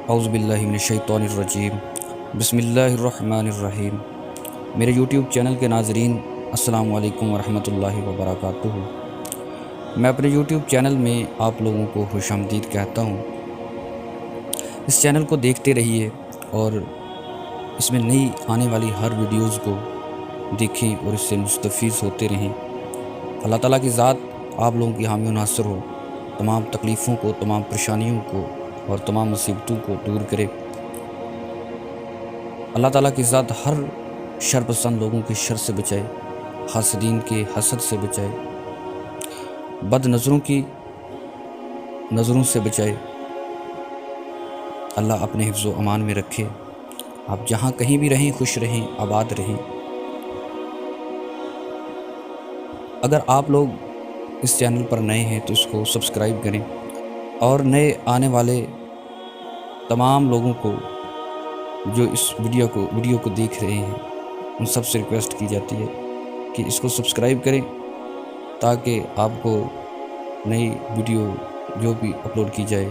اعوذ باللہ من الشیطان الرجیم بسم اللہ الرحمن الرحیم۔ میرے یوٹیوب چینل کے ناظرین السلام علیکم ورحمۃ اللہ وبرکاتہ۔ میں اپنے یوٹیوب چینل میں آپ لوگوں کو خوش آمدید کہتا ہوں۔ اس چینل کو دیکھتے رہیے اور اس میں نئی آنے والی ہر ویڈیوز کو دیکھیں اور اس سے مستفید ہوتے رہیں۔ اللہ تعالیٰ کی ذات آپ لوگوں کی حامی و ناصر ہو، تمام تکلیفوں کو، تمام پریشانیوں کو اور تمام مصیبتوں کو دور کرے۔ اللہ تعالیٰ کی ذات ہر شر پسند لوگوں کے شر سے بچائے، حاسدین کے حسد سے بچائے، بد نظروں کی نظروں سے بچائے۔ اللہ اپنے حفظ و امان میں رکھے۔ آپ جہاں کہیں بھی رہیں خوش رہیں، آباد رہیں۔ اگر آپ لوگ اس چینل پر نئے ہیں تو اس کو سبسکرائب کریں، اور نئے آنے والے تمام لوگوں کو جو اس ویڈیو کو دیکھ رہے ہیں ان سب سے ریکویسٹ کی جاتی ہے کہ اس کو سبسکرائب کریں تاکہ آپ کو نئی ویڈیو جو بھی اپلوڈ کی جائے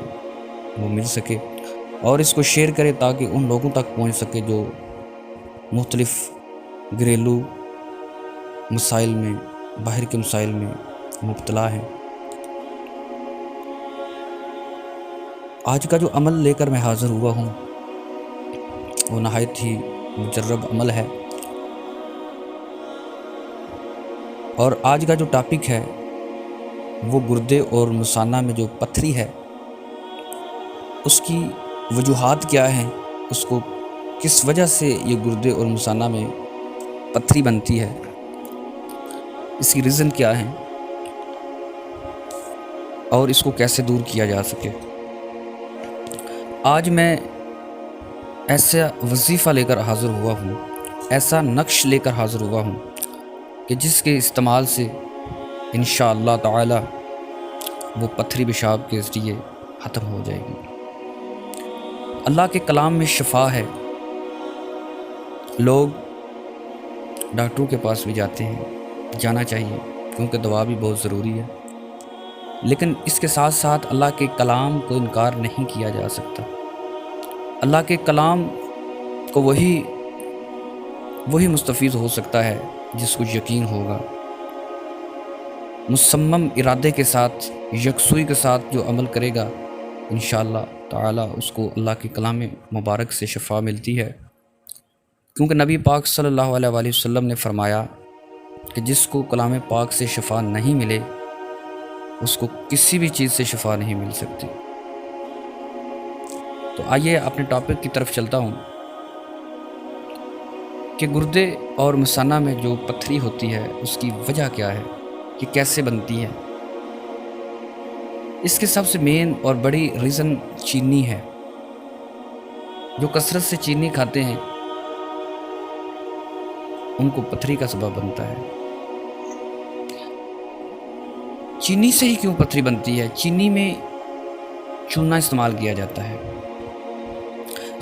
وہ مل سکے، اور اس کو شیئر کریں تاکہ ان لوگوں تک پہنچ سکے جو مختلف گھریلو مسائل میں، باہر کے مسائل میں مبتلا ہیں۔ آج کا جو عمل لے کر میں حاضر ہوا ہوں وہ نہایت ہی مجرب عمل ہے، اور آج کا جو ٹاپک ہے وہ گردے اور مثانہ میں جو پتھری ہے اس کی وجوہات کیا ہیں، اس کو کس وجہ سے یہ گردے اور مثانہ میں پتھری بنتی ہے، اس کی ریزن کیا ہے، اور اس کو کیسے دور کیا جا سکے۔ آج میں ایسا وظیفہ لے کر حاضر ہوا ہوں، ایسا نقش لے کر حاضر ہوا ہوں کہ جس کے استعمال سے انشاءاللہ تعالی وہ پتھری پیشاب کے ذریعے ختم ہو جائے گی۔ اللہ کے کلام میں شفا ہے۔ لوگ ڈاکٹروں کے پاس بھی جاتے ہیں، جانا چاہیے کیونکہ دوا بھی بہت ضروری ہے، لیکن اس کے ساتھ ساتھ اللہ کے کلام کو انکار نہیں کیا جا سکتا۔ اللہ کے کلام کو وہی مستفید ہو سکتا ہے جس کو یقین ہوگا۔ مصمم ارادے کے ساتھ، یکسوئی کے ساتھ جو عمل کرے گا انشاءاللہ تعالی اس کو اللہ کے کلام مبارک سے شفا ملتی ہے، کیونکہ نبی پاک صلی اللہ علیہ وآلہ وسلم نے فرمایا کہ جس کو کلام پاک سے شفا نہیں ملے اس کو کسی بھی چیز سے شفا نہیں مل سکتی۔ تو آئیے اپنے ٹاپک کی طرف چلتا ہوں کہ گردے اور مثانہ میں جو پتھری ہوتی ہے اس کی وجہ کیا ہے، یہ کیسے بنتی ہے۔ اس کے سب سے مین اور بڑی ریزن چینی ہے۔ جو کثرت سے چینی کھاتے ہیں ان کو پتھری کا سبب بنتا ہے۔ چینی سے ہی کیوں پتھری بنتی ہے؟ چینی میں چونا استعمال کیا جاتا ہے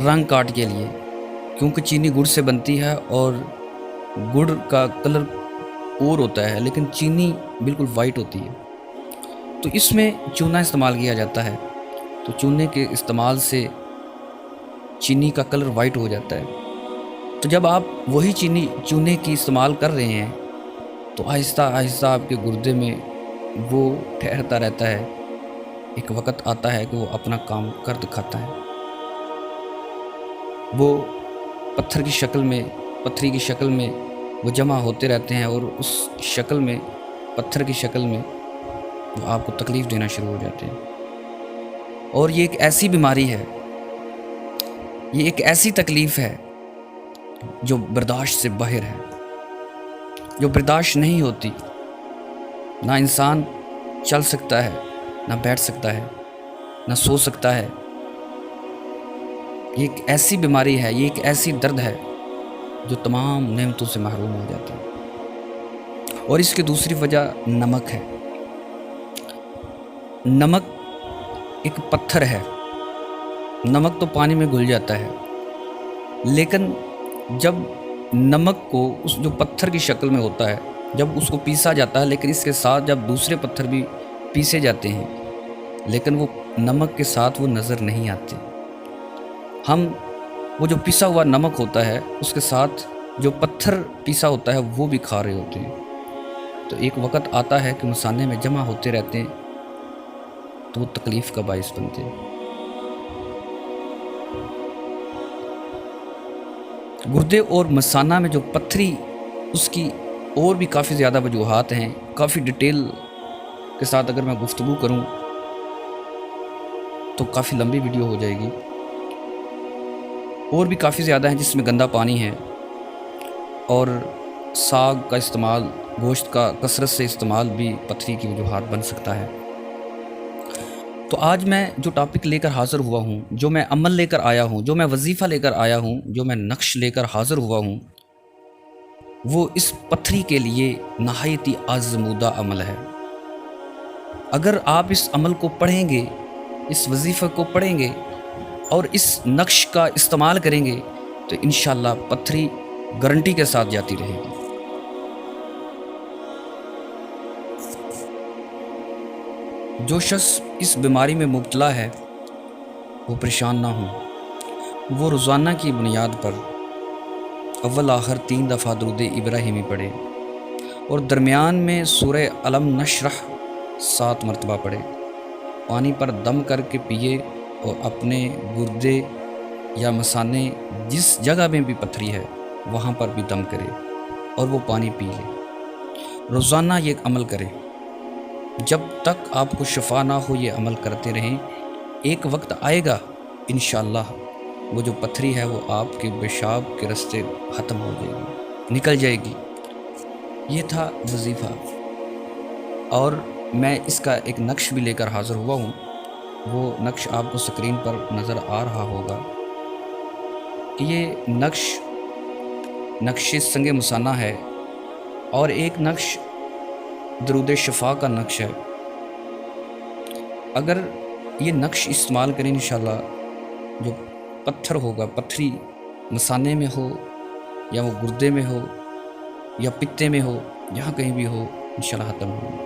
رنگ کاٹ کے لیے، کیونکہ چینی گڑ سے بنتی ہے اور گڑ کا کلر اور ہوتا ہے لیکن چینی بالکل وائٹ ہوتی ہے، تو اس میں چونا استعمال کیا جاتا ہے۔ تو چونے کے استعمال سے چینی کا کلر وائٹ ہو جاتا ہے۔ تو جب آپ وہی چونے کی استعمال کر رہے ہیں تو آہستہ آہستہ آپ کے گردے میں وہ ٹھہرتا رہتا ہے، ایک وقت آتا ہے کہ وہ اپنا کام کر دکھاتا ہے۔ وہ پتھری کی شکل میں وہ جمع ہوتے رہتے ہیں، اور اس شکل میں، پتھر کی شکل میں وہ آپ کو تکلیف دینا شروع ہو جاتے ہیں۔ اور یہ ایک ایسی بیماری ہے، یہ ایک ایسی تکلیف ہے جو برداشت سے باہر ہے، جو برداشت نہیں ہوتی۔ نہ انسان چل سکتا ہے، نہ بیٹھ سکتا ہے، نہ سو سکتا ہے۔ یہ ایک ایسی بیماری ہے، یہ ایک ایسی درد ہے جو تمام نعمتوں سے محروم ہو جاتا ہے۔ اور اس کی دوسری وجہ نمک ہے۔ نمک ایک پتھر ہے۔ نمک تو پانی میں گھل جاتا ہے، لیکن جب نمک کو اس جو پتھر کی شکل میں ہوتا ہے جب اس کو پیسا جاتا ہے، لیکن اس کے ساتھ جب دوسرے پتھر بھی پیسے جاتے ہیں لیکن وہ نمک کے ساتھ وہ نظر نہیں آتے۔ ہم وہ جو پسا ہوا نمک ہوتا ہے اس کے ساتھ جو پتھر پیسا ہوتا ہے وہ بھی کھا رہے ہوتے ہیں. تو ایک وقت آتا ہے کہ مثانے میں جمع ہوتے رہتے ہیں تو وہ تکلیف کا باعث بنتے ہیں. گردے اور مثانہ میں جو پتھری، اس کی اور بھی کافی زیادہ وجوہات ہیں. کافی ڈیٹیل کے ساتھ اگر میں گفتگو کروں تو کافی لمبی ویڈیو ہو جائے گی. اور بھی کافی زیادہ ہیں جس میں گندا پانی ہے، اور ساگ کا استعمال، گوشت کا کثرت سے استعمال بھی پتھری کی وجوہات بن سکتا ہے. تو آج میں جو ٹاپک لے کر حاضر ہوا ہوں، جو میں عمل لے کر آیا ہوں، جو میں وظیفہ لے کر آیا ہوں، جو میں نقش لے کر حاضر ہوا ہوں، وہ اس پتھری کے لیے نہایت ہی آزمودہ عمل ہے. اگر آپ اس عمل کو پڑھیں گے، اس وظیفہ کو پڑھیں گے اور اس نقش کا استعمال کریں گے تو انشاءاللہ پتھری گارنٹی کے ساتھ جاتی رہے گی. جو شخص اس بیماری میں مبتلا ہے وہ پریشان نہ ہوں. وہ روزانہ کی بنیاد پر اول آخر 3 دفعہ درود ابراہیمی پڑھے اور درمیان میں سورہ علم نشرح 7 مرتبہ پڑھے. پانی پر دم کر کے پیے اور اپنے گردے یا مثانے جس جگہ میں بھی پتھری ہے وہاں پر بھی دم کرے اور وہ پانی پی لے. روزانہ یہ عمل کرے جب تک آپ کو شفا نہ ہو. یہ عمل کرتے رہیں. ایک وقت آئے گا انشاءاللہ وہ جو پتھری ہے وہ آپ کے پیشاب کے راستے ختم ہو جائے گی، نکل جائے گی. یہ تھا وظیفہ، اور میں اس کا ایک نقش بھی لے کر حاضر ہوا ہوں. وہ نقش آپ کو سکرین پر نظر آ رہا ہوگا کہ یہ نقش سنگ مثانہ ہے، اور ایک نقش درود شفا کا نقش ہے. اگر یہ نقش استعمال کریں انشاءاللہ جو پتھر ہوگا، پتھری مثانے میں ہو یا وہ گردے میں ہو یا پتے میں ہو، جہاں کہیں بھی ہو انشاءاللہ ختم ہوگا.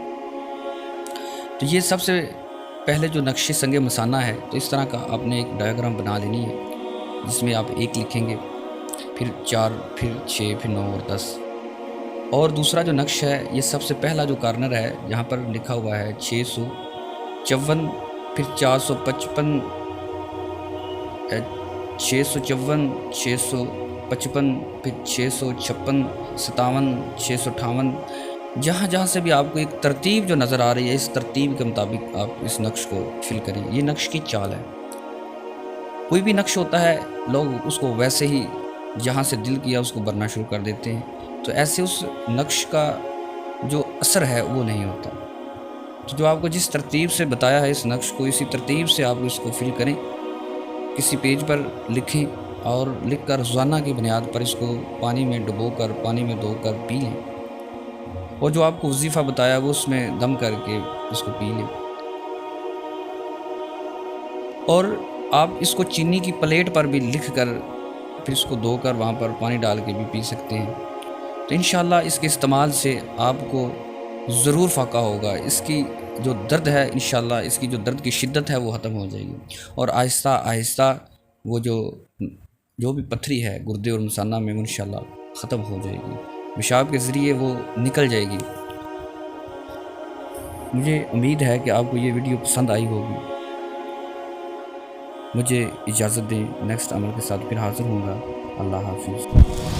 تو یہ سب سے پہلے جو نقش سنگ مثانہ ہے، تو اس طرح کا آپ نے ایک ڈائیگرام بنا لینی ہے جس میں آپ 1 لکھیں گے، پھر 4، پھر 6، پھر 9 اور 10. اور دوسرا جو نقش ہے، یہ سب سے پہلا جو کارنر ہے جہاں پر لکھا ہوا ہے 654، پھر 455، 654، 655، پھر 656، 57، 658. جہاں جہاں سے بھی آپ کو ایک ترتیب جو نظر آ رہی ہے، اس ترتیب کے مطابق آپ اس نقش کو فل کریں. یہ نقش کی چال ہے. کوئی بھی نقش ہوتا ہے لوگ اس کو ویسے ہی جہاں سے دل کیا اس کو بھرنا شروع کر دیتے ہیں، تو ایسے اس نقش کا جو اثر ہے وہ نہیں ہوتا. تو جو آپ کو جس ترتیب سے بتایا ہے اس نقش کو، اسی ترتیب سے آپ اس کو فل کریں. کسی پیج پر لکھیں اور لکھ کر روزانہ کی بنیاد پر اس کو پانی میں ڈبو کر، پانی میں دھو کر پی لیں. اور جو آپ کو وظیفہ بتایا وہ اس میں دم کر کے اس کو پی لیں. اور آپ اس کو چینی کی پلیٹ پر بھی لکھ کر پھر اس کو دھو کر وہاں پر پانی ڈال کے بھی پی سکتے ہیں. تو انشاءاللہ اس کے استعمال سے آپ کو ضرور فائدہ ہوگا. اس کی جو درد ہے انشاءاللہ اس کی جو درد کی شدت ہے وہ ختم ہو جائے گی، اور آہستہ آہستہ وہ جو بھی پتھری ہے گردے اور مثانہ میں وہ انشاءاللہ ختم ہو جائے گی. پیشاب کے ذریعے وہ نکل جائے گی. مجھے امید ہے کہ آپ کو یہ ویڈیو پسند آئی ہوگی. مجھے اجازت دیں، نیکسٹ عمل کے ساتھ پھر حاضر ہوں گا. اللہ حافظ.